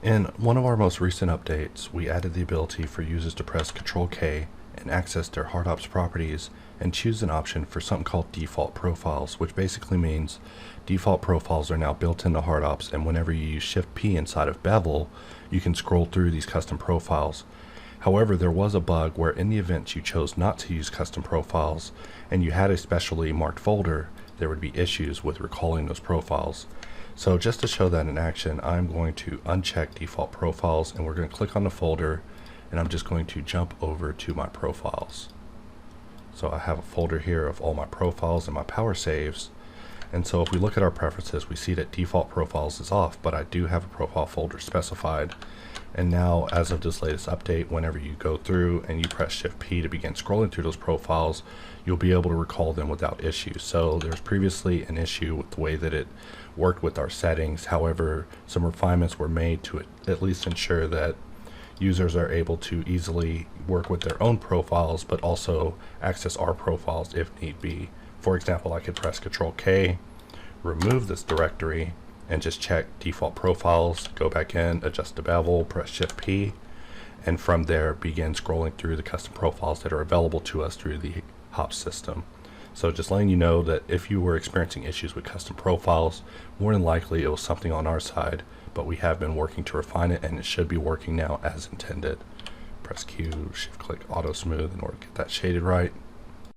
In one of our most recent updates, we added the ability for users to press Ctrl-K and access their HardOps properties and choose an option for something called default profiles, which basically means default profiles are now built into HardOps, and whenever you use Shift-P inside of Bevel, you can scroll through these custom profiles. However, there was a bug where in the event you chose not to use custom profiles and you had a specially marked folder, there would be issues with recalling those profiles. So just to show that in action, I'm going to uncheck default profiles and we're going to click on the folder, and I'm just going to jump over to my profiles. So I have a folder here of all my profiles and my power saves. And so if we look at our preferences, we see that default profiles is off, but I do have a profile folder specified. And now, as of this latest update, whenever you go through and you press Shift-P to begin scrolling through those profiles, you'll be able to recall them without issue. So there's previously an issue with the way that it worked with our settings. However, some refinements were made to at least ensure that users are able to easily work with their own profiles, but also access our profiles if need be. For example, I could press Ctrl-K, remove this directory, and just check default profiles, go back in, adjust the bevel, press Shift-P, and from there begin scrolling through the custom profiles that are available to us through the HOPS system. So just letting you know that if you were experiencing issues with custom profiles, more than likely it was something on our side, but we have been working to refine it, and it should be working now as intended. Press Q, Shift-Click Auto Smooth in order to get that shaded right.